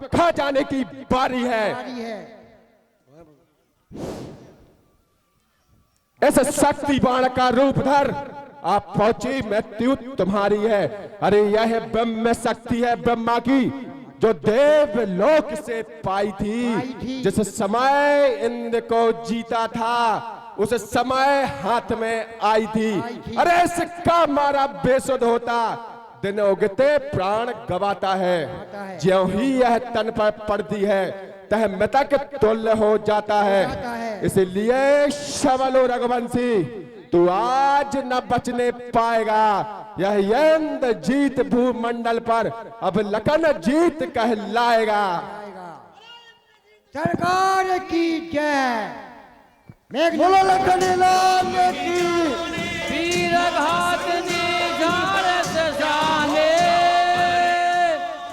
खा जाने की बारी है। ऐसे शक्ति बाण का रूप धर आप पहुंची मृत्यु तुम्हारी है। अरे यह ब्रह्म शक्ति है ब्रह्मा की जो देव लोक से पाई थी। जिस समय इंद्र को जीता था उस समय हाथ में आई थी। अरे इसका मारा बेसुध होता दिन उगते प्राण गवाता है। ज्यों ही यह तन पर पड़ती है तह मृतक तुल्य हो जाता है। इसलिए शवलो रघुवंशी तू आज न बचने पाएगा। यह यंद जीत भूमंडल पर अब लखन जीत कहलाएगा। सरकार की जय। बोलो लखन लाल की। वीर घातनी झाड़ से साले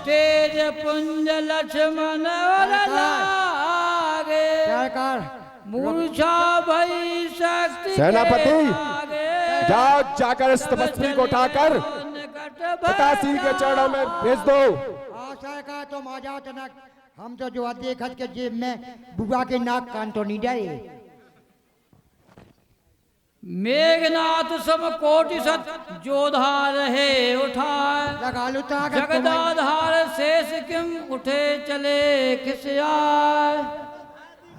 तेज पुंज लक्ष्मण और लागे। सरकार मूर्छा भई शक्ति सेनापति जाओ जाकर इस तपस्वी को उठाकर पिताश्री के चरणों में भेज दो। सरकार तुम आ जाओ तनक। हम तो जो देखत के जेब में बुआ के नाक कान तो नहीं डरे। मेघनाथ सम कोटि सत जोधा रहे उठाए। जगदाधार शेष किम उठे चले खिसियाए।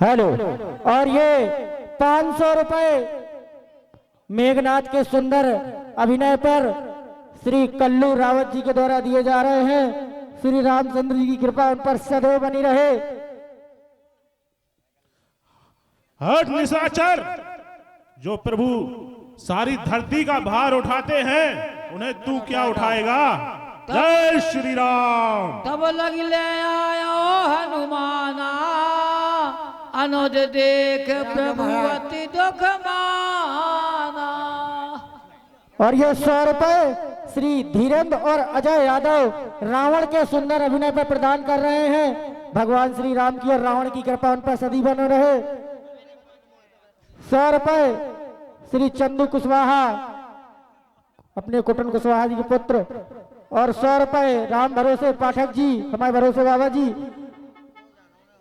हेलो। और ये 500 रुपए मेघनाथ के सुंदर अभिनय पर श्री कल्लू रावत जी के द्वारा दिए जा रहे हैं। श्री रामचंद्र जी की कृपा उन पर सदैव बनी रहे। हट निशाचर, जो प्रभु सारी धरती का भार उठाते हैं उन्हें तू क्या उठाएगा। जय श्री राम। तब लग ले आयो हनुमाना अनुज देख प्रभु अति दुख माना। और ये 100 रुपए श्री धीरेन्द्र और अजय यादव रावण के सुंदर अभिनय पर प्रदान कर रहे हैं। भगवान श्री राम की और रावण की कृपा उन पर सदैव बने रहे। 100 रुपए श्री चंदू कुशवाहा अपने कुटुंब कुशवाहा जी के पुत्र। और 100 रुपए राम भरोसे पाठक जी हमारे भरोसे बाबा जी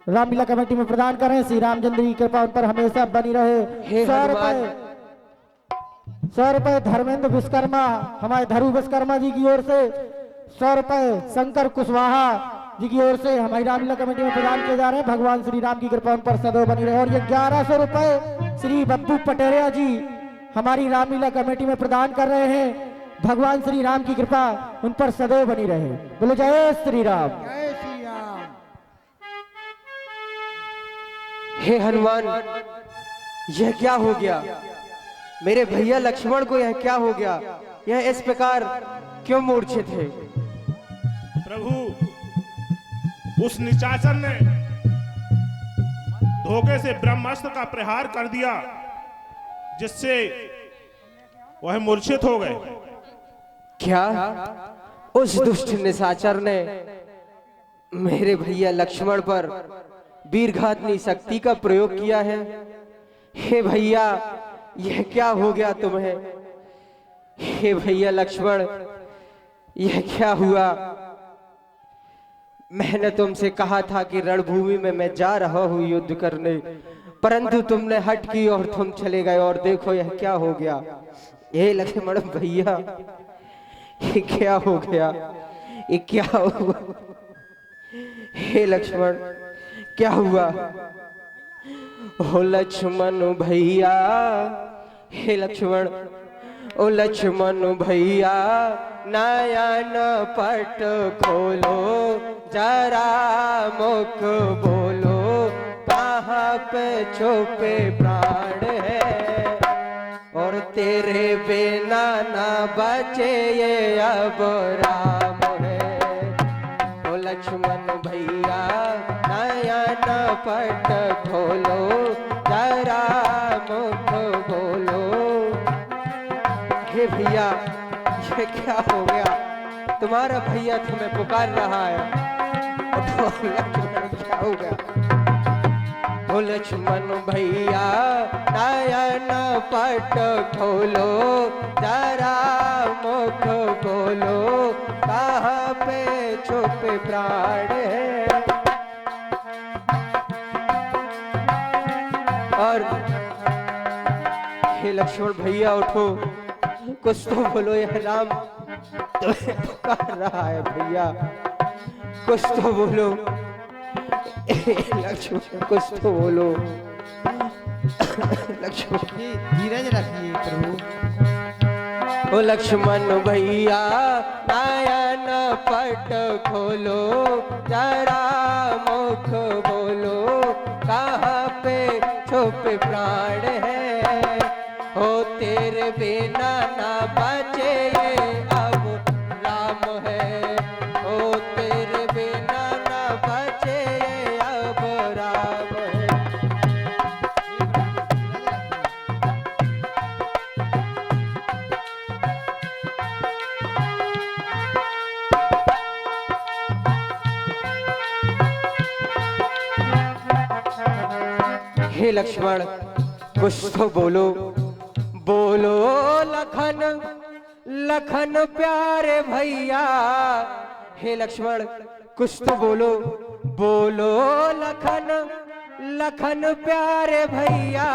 रामलीला कमेटी में प्रदान कर रहे हैं। श्री रामचंद्र की कृपा उन पर हमेशा बनी रहे। 100 रुपए धर्मेंद्र विश्वकर्मा हमारे धरू विश्वकर्मा जी की ओर से। 100 रुपए शंकर कुशवाहा जी की ओर से हमारी रामलीला कमेटी में प्रदान किए जा रहे हैं। भगवान श्री राम की कृपा उन पर सदैव बनी रहे। और ये 1100 रुपए श्री बब्बू पटेरिया जी हमारी रामलीला कमेटी में प्रदान कर रहे हैं। भगवान श्री राम की कृपा उन पर सदैव बनी रहे। बोलो जय श्री राम। जय श्री राम। हे हनुमान, यह क्या हो गया। मेरे भैया लक्ष्मण को यह क्या हो गया। यह इस प्रकार क्यों मूर्छित है। प्रभु उस निशाचर ने धोखे से ब्रह्मास्त्र का प्रहार कर दिया जिससे वह मूर्छित हो गए। क्या उस दुष्ट निशाचर ने मेरे भैया लक्ष्मण पर वीरघातनी शक्ति का प्रयोग किया है। हे भैया यह क्या हो गया तुम्हें। हे भैया लक्ष्मण यह क्या हुआ। मैंने तुमसे कहा था कि रणभूमि में मैं जा रहा हूं युद्ध करने, परंतु तुमने हट की और तुम चले गए। और देखो यह क्या हो गया। हे लक्ष्मण भैया ये क्या हो गया। ये क्या हुआ। हे लक्ष्मण क्या हुआ। ओ लक्ष्मण भैया, हे लक्ष्मण, ओ लक्ष्मण भैया नयन पट खोलो जरा मुख बोलो कहाँ पे छुपे प्राण है और तेरे बिना ना बचे ये अब राम है। ओ लक्ष्मण भैया नयन पट खोलो जरा मुख बोलो। हे भैया ये क्या हो गया। तुम्हारा भैया तुम्हें पुकार रहा है। लक्ष्मण क्या हो गया। ओ लक्ष्मण भैया नयन पट खोलो जरा मुख बोलो कहाँ पे छुपे प्राण है। और हे लक्ष्मण भैया उठो, कुछ तो बोलो, यह राम तुम्हें पुकार रहा है भैया, कुछ तो बोलो। लक्ष्मण कुछ तो बोलो। लक्ष्मण धीरज रखिए प्रभु। ओ लक्ष्मण भैया नयन पट खोलो, जरा मुख बोलो, कहाँ पे छुपे प्राण है, हो तेरे बिना ना बचे अब राम है, हो तेरे बिना ना बचे अब राम है। हे लक्ष्मण कुछ तो बोलो, बोलो लखन, लखन प्यारे भैया। हे लक्ष्मण कुछ तो बोलो, बोलो लखन, लखन प्यारे भैया।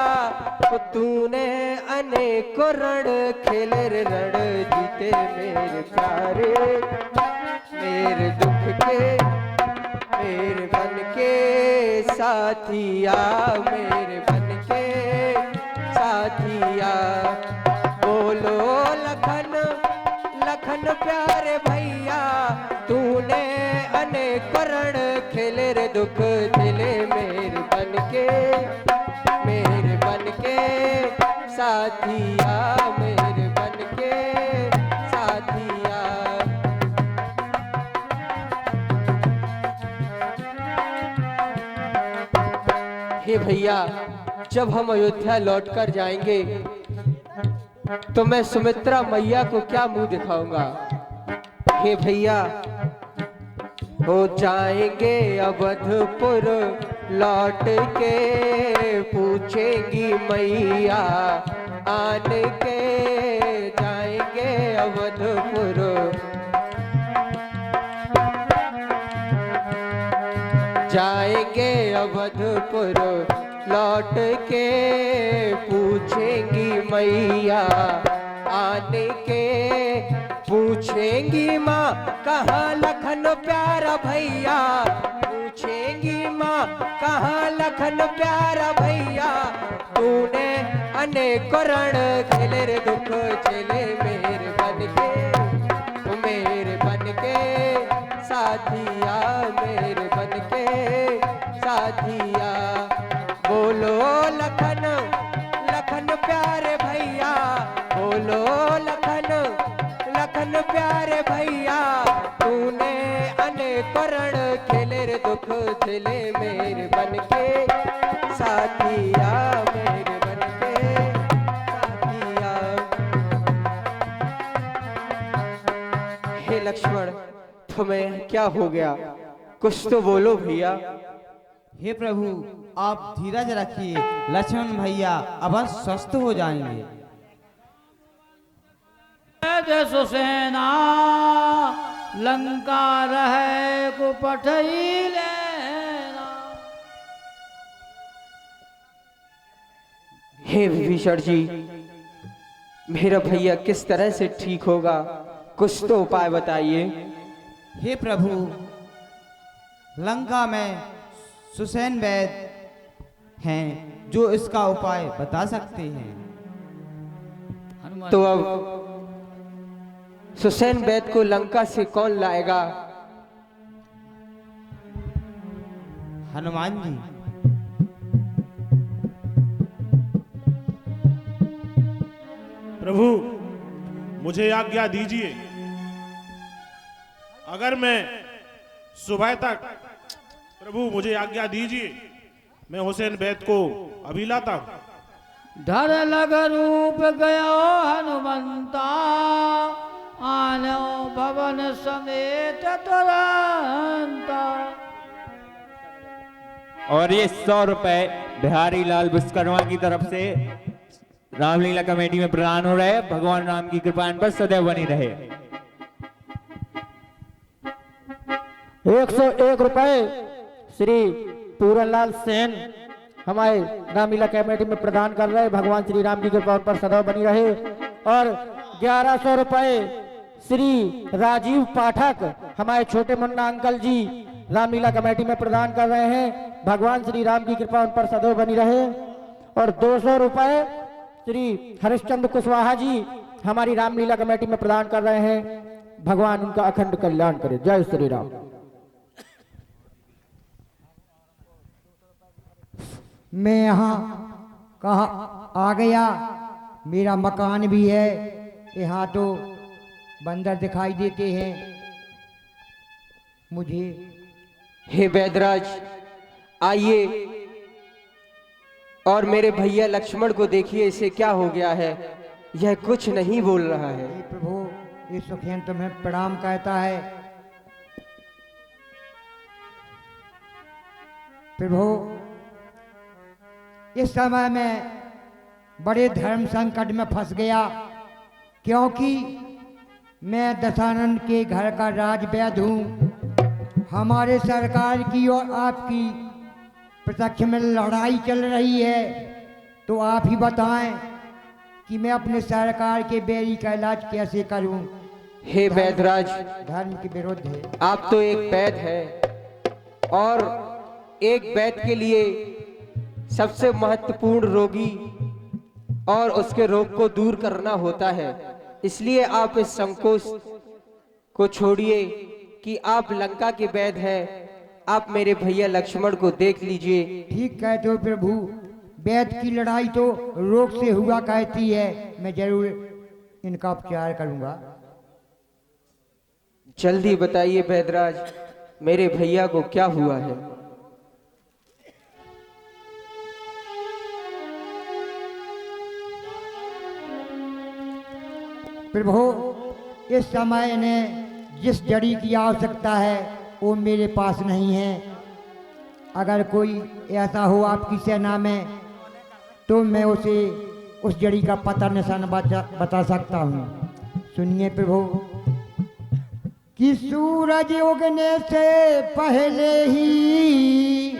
तूने अनेकों रण खेले रे रण जीते मेरे प्यारे, मेरे दुख के मेरे बन के साथिया, मेरे बन के साथिया। बोलो लखन, लखन प्यारे भैया, तूने अनेक रण खेले रे दुख दिले, मेरे बन के साथिया, मेरे बन के साथिया। हे भैया जब हम अयोध्या लौटकर जाएंगे तो मैं सुमित्रा मैया को क्या मुंह दिखाऊंगा। हे भैया हो जाएंगे अवधपुर लौट के, पूछेंगी मैया आन के, जाएंगे अवधपुर, जाएंगे अवधपुर लौट के, पूछेंगी मैया आने के, पूछेंगी माँ कहाँ लखन प्यारा भैया, पूछेंगी माँ कहाँ लखन प्यारा भैया। तूने अनेक रण खेले रे दुख झेले, मेरे बन के साथिया, मेरे बन के साथिया। बोलो लखन, लखन प्यारे भैया, बोलो लखन, लखन प्यारे भैया। तूने अनेक रण खेले रे दुख झेले, मेरे बन के साथिया, मेरे बन के साथिया। हे लक्ष्मण तुम्हें क्या हो गया, कुछ तो बोलो भैया। हे प्रभु आप धीरज रखिए, लक्ष्मण भैया अवश्य स्वस्थ हो जाएंगे। सुसेना लंका रहे कुपट ही लेना। हे विभीषण जी मेरा भैया किस तरह से ठीक होगा, कुछ तो उपाय बताइए। हे प्रभु लंका में सुसेन वैद्य हैं जो इसका उपाय बता सकते हैं। तो अब सुसेन वैद्य को लंका से कौन लाएगा? हनुमान जी। प्रभु मुझे आज्ञा दीजिए, अगर मैं सुबह तक, प्रभु मुझे आज्ञा दीजिए, मैं हुसैन वैद्य को अभी लाता हूं। धर लग रूप गयो हनुमंता, आनो भवन समेत तुरंता। और ये 100 रुपए बिहारी लाल विश्वकर्मा की तरफ से रामलीला कमेटी में प्रदान हो रहे। भगवान राम की कृपा इन पर सदैव बनी रहे। 101 रुपए श्री पूरनलाल सेन हमारे रामलीला कमेटी में प्रदान कर रहे हैं। भगवान श्री राम की कृपा उन पर सदैव बनी रहे। और 1100 रुपए श्री राजीव पाठक हमारे छोटे मुन्ना अंकल जी रामलीला कमेटी में प्रदान कर रहे हैं। भगवान श्री राम की कृपा उन पर सदैव बनी रहे। और 200 रुपए श्री हरिश्चंद्र कुशवाहा जी हमारी रामलीला कमेटी में प्रदान कर रहे हैं। भगवान उनका अखंड कल्याण करे। जय श्री राम। मैं यहाँ कहा आ गया, मेरा मकान भी है। यहाँ तो बंदर दिखाई देते हैं मुझे। हे बैदराज, आइए और मेरे भैया लक्ष्मण को देखिए, इसे क्या हो गया है, यह कुछ नहीं बोल रहा है। हे प्रभु, ये सुखेन तुम्हें प्रणाम कहता है। प्रभु, इस समय मैं बड़े धर्म संकट में फंस गया, क्योंकि मैं दशानंद के घर का राजवैद्य हूँ। हमारे सरकार की और आपकी प्रत्यक्ष में लड़ाई चल रही है, तो आप ही बताएं कि मैं अपने सरकार के बैरी का इलाज कैसे करूं। हे बैदराज, धर्म के विरुद्ध है। आप तो एक वैद्य हैं और एक वैद्य के लिए सबसे महत्वपूर्ण रोगी और उसके रोग को दूर करना होता है। इसलिए आप इस संकोच को छोड़िए कि आप लंका के वैद्य हैं। आप मेरे भैया लक्ष्मण को देख लीजिए। ठीक कहते हो प्रभु, वैद्य की लड़ाई तो रोग से हुआ कहती है। मैं जरूर इनका उपचार करूंगा। जल्दी बताइए बैदराज, मेरे भैया को क्या हुआ है? प्रभु, इस समय ने जिस जड़ी की आवश्यकता है वो मेरे पास नहीं है। अगर कोई ऐसा हो आपकी सेना में तो मैं उसे उस जड़ी का पता निशान बता सकता हूँ। सुनिए प्रभु, कि सूरज उगने से पहले ही,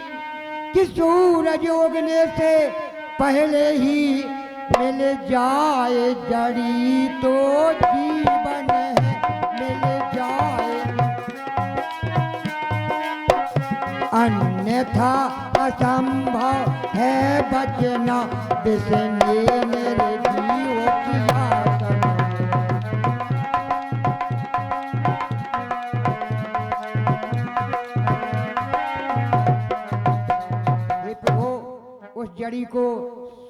कि सूरज उगने से पहले ही मिल जाए जड़ी तो जीवन है, मिल जाए, अन्यथा असंभव है बचना बिसने मेरे जीव की आसन। हे प्रभु, उस जड़ी को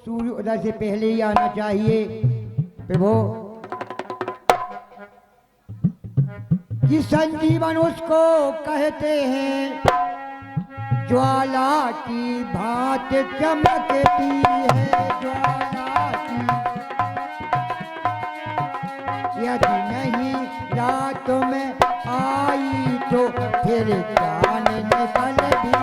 सूर्य उदय से पहले ही आना चाहिए। प्रभु, कि संजीवन उसको कहते हैं, ज्वाला की भांत चमकती है, ज्वाला की। यदि नहीं रात में आई तो फिर चांद निकल भी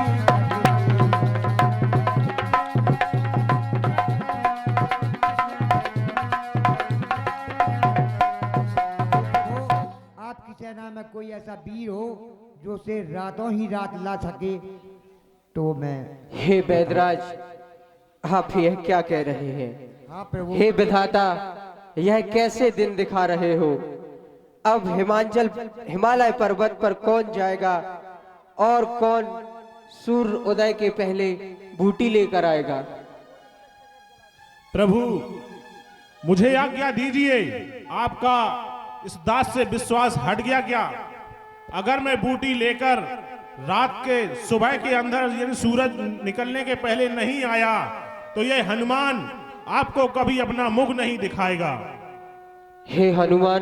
सेना में कोई ऐसा वीर हो जो से रातों ही रात ला सके तो मैं। हे बैदराज, आप यह क्या कह रहे हैं? हाँ प्रभु। हे विधाता, यह कैसे दिन दिखा रहे हो? अब हिमालय पर्वत पर कौन जाएगा और कौन सूर्य उदय के पहले बूटी लेकर आएगा? प्रभु, मुझे आज्ञा दीजिए। आपका इस दास से विश्वास हट गया क्या? अगर मैं बूटी लेकर रात के सुबह के अंदर यानी सूरज निकलने के पहले नहीं आया तो यह हनुमान आपको कभी अपना मुख नहीं दिखाएगा। हे हनुमान,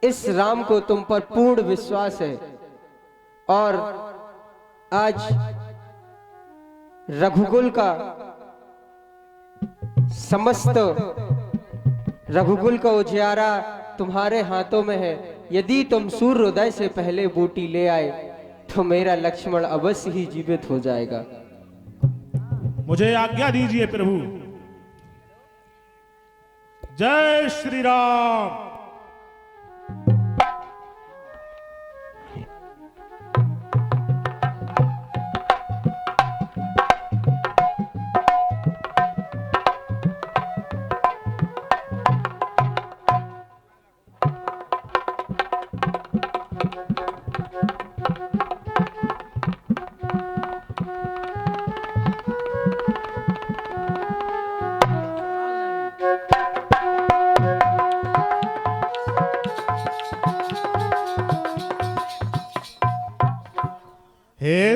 इस राम को तुम पर पूर्ण विश्वास है और आज रघुकुल का समस्त रघुकुल का उजियारा तुम्हारे हाथों में है। यदि तुम सूर्योदय से पहले बूटी ले आए तो मेरा लक्ष्मण अवश्य ही जीवित हो जाएगा। मुझे आज्ञा दीजिए प्रभु। जय श्री राम।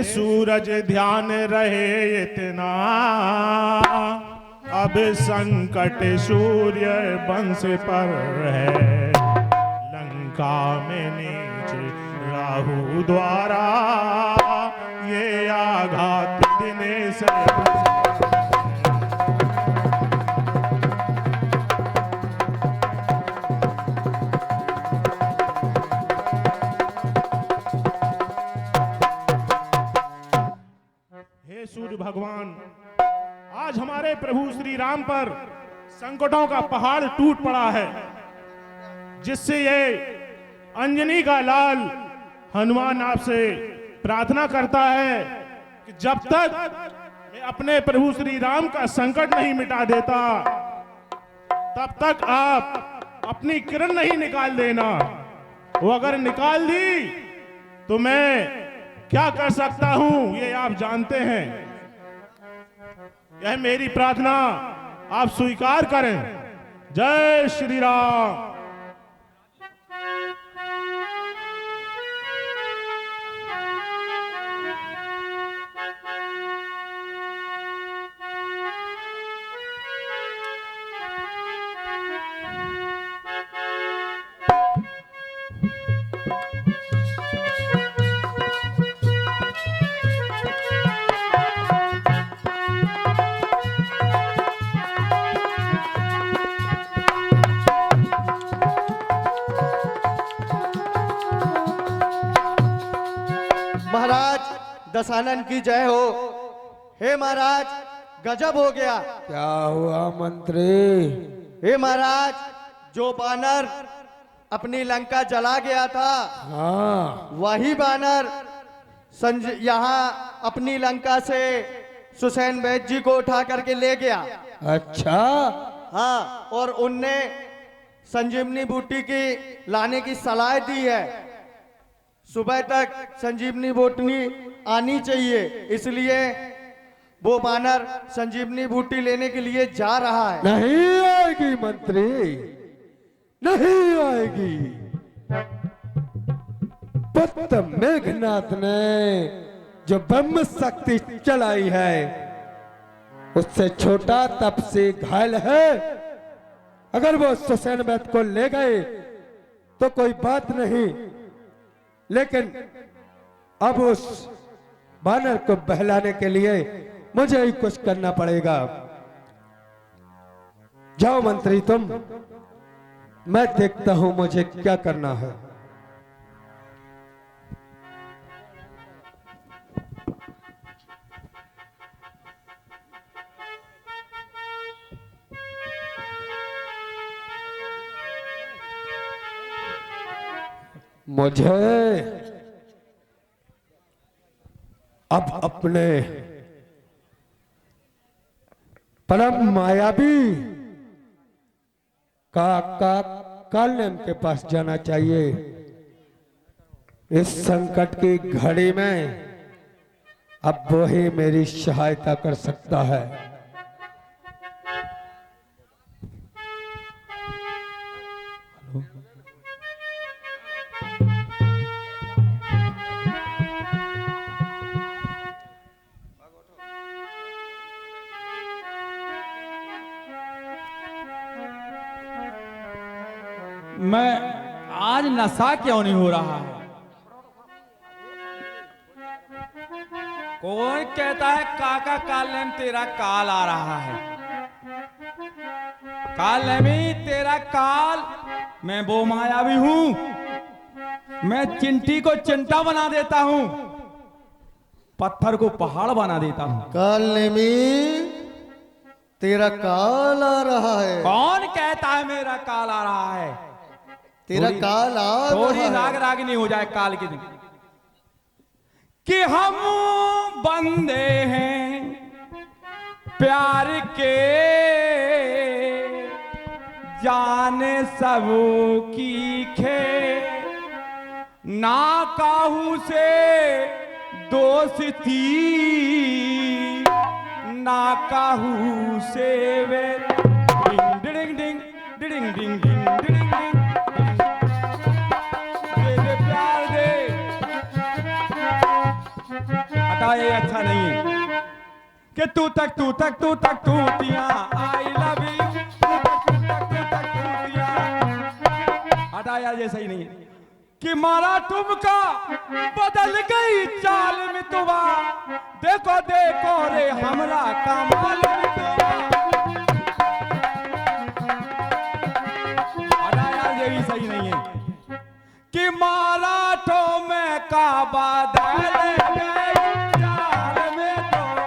सूरज ध्यान रहे इतना, अब संकट सूर्य वंश पर है। लंका में नीचे राहु द्वारा, ये आघात दिनेश। हे सूर्य भगवान, आज हमारे प्रभु श्री राम पर संकटों का पहाड़ टूट पड़ा है, जिससे ये अंजनी का लाल हनुमान आपसे प्रार्थना करता है कि जब तक मैं अपने प्रभु श्री राम का संकट नहीं मिटा देता, तब तक आप अपनी किरण नहीं निकाल देना। वो अगर निकाल दी तो मैं क्या कर सकता हूं, ये आप जानते हैं। यह मेरी प्रार्थना आप स्वीकार करें। जय श्री राम। महाराज दशानन की जय हो। हे महाराज, गजब हो गया। क्या हुआ मंत्री? हे महाराज, जो बानर अपनी लंका जला गया था, हाँ, वही बानर यहाँ अपनी लंका से सुसैन वैद्य जी को उठा करके ले गया। अच्छा। हाँ, और उनने संजीवनी बूटी की लाने की सलाह दी है। सुबह तक संजीवनी बूटी आनी चाहिए, इसलिए वो बानर संजीवनी बूटी लेने के लिए जा रहा है। नहीं आएगी मंत्री, नहीं आएगी। पुत्र मेघनाथ ने जो ब्रह्म शक्ति चलाई है, उससे छोटा तप से घायल है। अगर वो सुसैन वैद्य को ले गए तो कोई बात नहीं, लेकिन अब उस बानर को बहलाने के लिए मुझे ही कुछ करना पड़ेगा। जाओ मंत्री तुम, मैं देखता हूं मुझे क्या करना है। मुझे अब अपने परम मायावी काका कालेम के पास जाना चाहिए। इस संकट की घड़ी में अब वो ही मेरी सहायता कर सकता है। मैं आज नशा क्यों नहीं हो रहा है? कौन कहता है काका कालेम तेरा काल आ रहा है? कालेमी तेरा काल, मैं वो मायावी हूं। मैं चिंटी को चिंटा बना देता हूं, पत्थर को पहाड़ बना देता हूं। कालेमी तेरा काल आ रहा है। कौन कहता है मेरा काल आ रहा है? तेरा काल आ रहा है। थोड़ी राग रागिनी हो जाए काल की दिन कि हम बंदे हैं प्यार के, जाने सब की खे, ना काहू से दोस्ती, ना काहू से वे। डिंग डिंग डिंग डिंग डिंग डिंग डिंग डिंग। दे प्यार दे। हटा, ये अच्छा नहीं है कि तू तक तूतिया आई लव यू, तू तक तूतिया। हटा यार, ये सही नहीं है कि मारा तुमका बदल गई चाल में तुवा, देखो देखो रे हमरा कमाल में तुवा। हटा यार, ये भी सही नहीं है कि मारा तो में का बदल गई चाल में तुवा।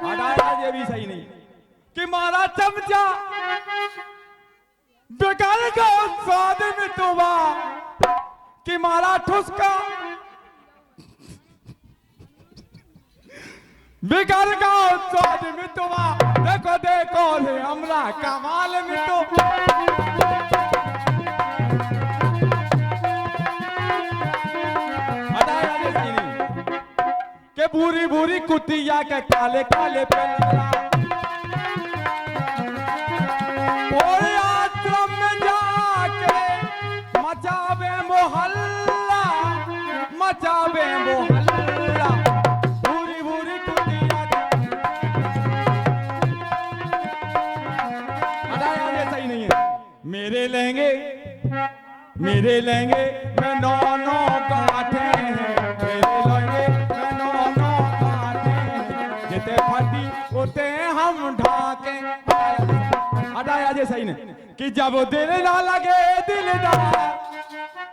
हटा यार, ये भी सही नहीं कि मारा चमचा बेकार का स्वाद में तुवा, कि मारा ठुसका बेकार का स्वाद में तुवा, देखो देखो रे हमरा कमाल में तो। हटाया ये सही नहीं कि भूरी भूरी कुतिया के काले काले पे आश्रम में जाके मचावे मोहल्ला, मचावे मोहल्ला, भूरी भूरी कुतिया के। हटाया ये सही नहीं है। मेरे लहंगे मैं नौ काटे हैं, मेरे लहंगे मैं नौ काटे हैं, जिते फटी उते हम ढाके। हटाया ये सही नहीं कि जब दिल ना लगे दिलदार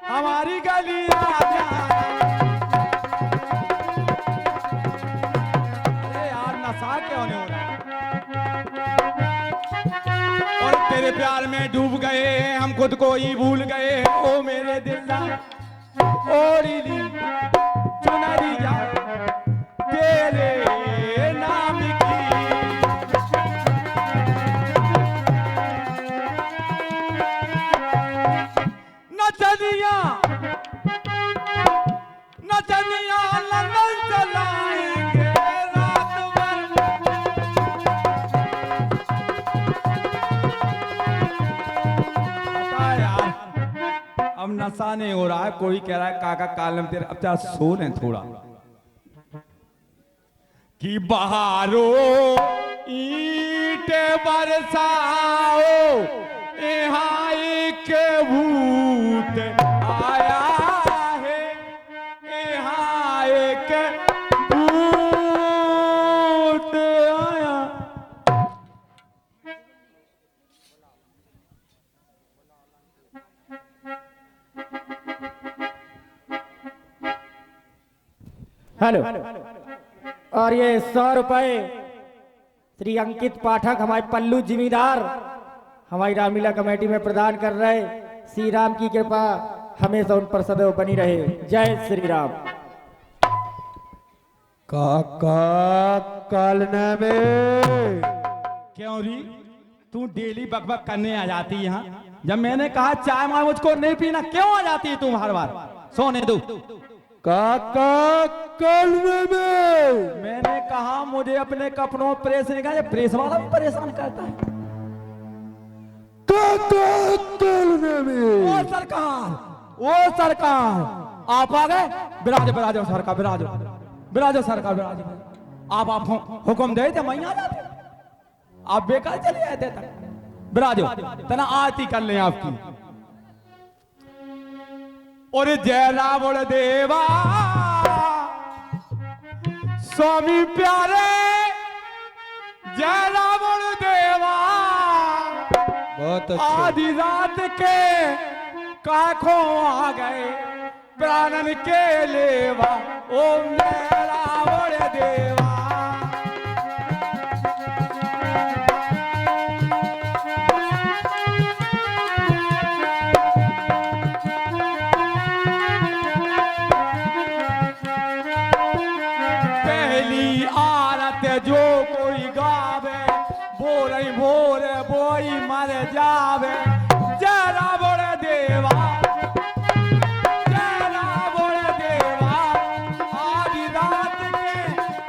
हमारी गली आ जाए। अरे यार, नशा क्यों नहीं हो रहा? और तेरे प्यार में डूब गए हम, खुद को ही भूल गए ओ मेरे दिलदार। ओरी ली चुनरी जा तेरे नाम की, नचनिया लंदन चलाएंगे रात भर। बता यार, अब नशा नहीं हो रहा है। कोई कह रहा है काका कालम तेरे, अब चाहे सो लें थोड़ा। कि बहारो ईंट बरसाओ, यहाँ एक भूत आया है, यहाँ एक भूत आया। हेलो। और ये 100 रुपए श्री अंकित पाठक, हमारे पल्लू जिम्मेदार, हमारी रामलीला कमेटी में प्रदान कर रहे। श्री राम की कृपा हमेशा उन पर सदैव बनी रहे। जय श्री राम। काका कालने में क्यों री, तू डेली बकबक करने आ जाती यहाँ? जब मैंने कहा चाय मार मुझको नहीं पीना, क्यों आ जाती है तुम हर बार? सोने दो। काका कालने में मैंने कहा मुझे अपने कपड़ों प्रेस नहीं करना, प्रेस वाला भी परेशान करता है। काका कालने में ओ सरकार आप आ गए। बिराजो सरकार, बिराजो सरकार, बिराजो। आप हुक्म दे थे, मैं आ जाते, आप बेकार चले आए थे तक। बिराजो, तना आरती कर ले आपकी। और जय रावण देवा स्वामी प्यारे, जय रावण देवा। बहुत अच्छे। आधी रात के काखों आ गए प्राणन के लेवा, ओम जय रावण देवा। पहली आरत जो कोई गावे, बोले भोर बोई मर जावे। जय रावण देवा, जय रावण देवा। आधी रात के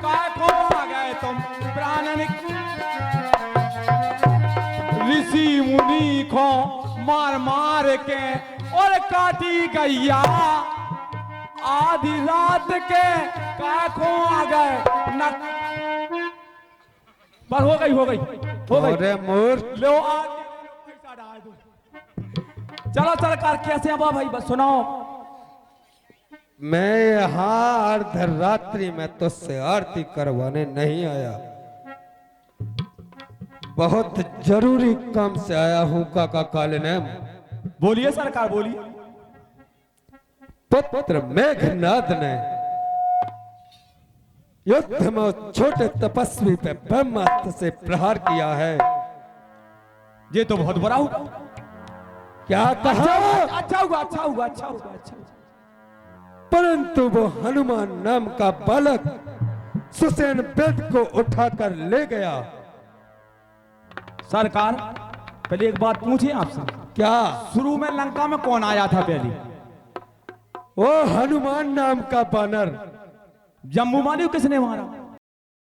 काखों आ गए तुम प्राणन, ऋषि मुनि को मार मार के और काटी गैया आधी रात के काखों आ गए न पर हो गई अरे मूर्ख लो आज पैसा डाल दो। चलो चल कर कैसे अब भाई बस सुनाओ। मैं यहाँ अर्धरात्रि में तुझसे आरती करवाने नहीं आया, बहुत जरूरी काम से आया हूँ काका काले नेम। बोलिए सरकार बोलिए। पुत्र मेघनाद ने युद्ध में उस छोटे तपस्वी पे ब्रह्मास्त्र से प्रहार किया है। ये तो बहुत बड़ा हुआ। क्या कहा? अच्छा हुआ। परंतु वो हनुमान नाम का बालक सुसेन बेद को उठाकर ले गया। सरकार पहले एक बात पूछे आपसे। क्या? शुरू में लंका में कौन आया था पहले? वो हनुमान नाम का बानर। जम्मू मालिक किसने मारा?